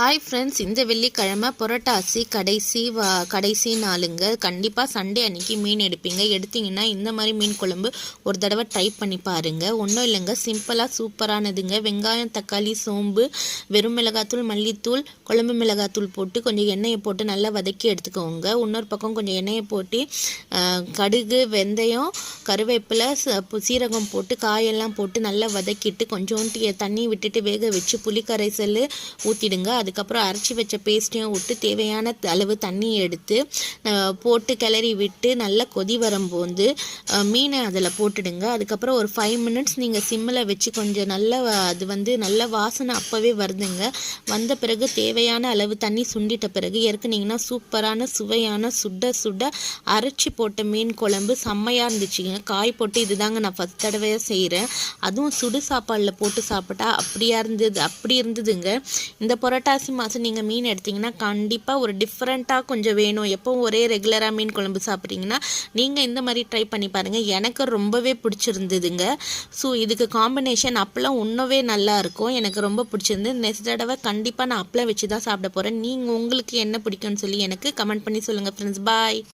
Hi friends, இந்த வெள்ளிக்கிழமை புரட்டாசி கடைசி நாளுங்க. கண்டிப்பாக சண்டே அன்றைக்கி மீன் எடுப்பீங்க. எடுத்திங்கன்னா இந்த மாதிரி மீன் குழம்பு ஒரு தடவை ட்ரை பண்ணி பாருங்கள். ஒன்றும் இல்லைங்க, சிம்பிளாக சூப்பரானதுங்க. வெங்காயம், தக்காளி, சோம்பு, வெறும் மிளகாத்தூள், மல்லித்தூள், குழம்பு மிளகாத்தூள் போட்டு கொஞ்சம் எண்ணெயை போட்டு நல்லா வதக்கி எடுத்துக்கோங்க. இன்னொரு பக்கம் கொஞ்சம் எண்ணெயை போட்டு கடுகு, வெந்தயம், கருவேப்பிலை, சீரகம் போட்டு காயெல்லாம் போட்டு நல்லா வதக்கிட்டு கொஞ்சோண்டு தண்ணி விட்டுட்டு வேக வச்சு புளி கரைசல் ஊற்றிடுங்க. அதுக்கப்புறம் அரைச்சி வச்ச பேஸ்ட்டையும் விட்டு தேவையான அளவு தண்ணி எடுத்து போட்டு கிளறி விட்டு நல்லா கொதி வரும்போது மீனை அதில் போட்டுடுங்க. அதுக்கப்புறம் ஒரு 5 மினிட்ஸ் நீங்கள் சிம்மில் வச்சு கொஞ்சம் நல்லா நல்ல வாசனை அப்போவே வருதுங்க. வந்த பிறகு தேவையான அளவு தண்ணி சுண்டிட்ட பிறகு இறக்குனீங்கன்னா சூப்பரான சுவையான சுட அரைச்சி போட்ட மீன் குழம்பு செம்மையாக இருந்துச்சுங்க. காய் போட்டு இதுதாங்க நான் ஃபஸ்ட் தடவையாக செய்கிறேன். அதுவும் சுடு சாப்பாடில் போட்டு சாப்பிட்டா அப்படி இருந்ததுங்க. இந்த புரட்டாசி மாதம் நீங்கள் மீன் எடுத்திங்கன்னா கண்டிப்பாக ஒரு டிஃப்ரெண்ட்டாக கொஞ்சம் வேணும். எப்போவும் ஒரே ரெகுலராக மீன் குழம்பு சாப்பிட்றீங்கன்னா நீங்கள் இந்த மாதிரி ட்ரை பண்ணி பாருங்கள். எனக்கு ரொம்பவே பிடிச்சிருந்ததுங்க. ஸோ இதுக்கு காம்பினேஷன் அப்பளம் இன்னவே நல்லாயிருக்கும். எனக்கு ரொம்ப பிடிச்சிருந்து. நெக்ஸ்ட் தடவை கண்டிப்பாக நான் அப்பளம் வச்சு தான் சாப்பிட போகிறேன். நீங்கள் உங்களுக்கு என்ன பிடிக்கும்னு சொல்லி எனக்கு கமெண்ட் பண்ணி சொல்லுங்கள் ஃப்ரெண்ட்ஸ். பாய்.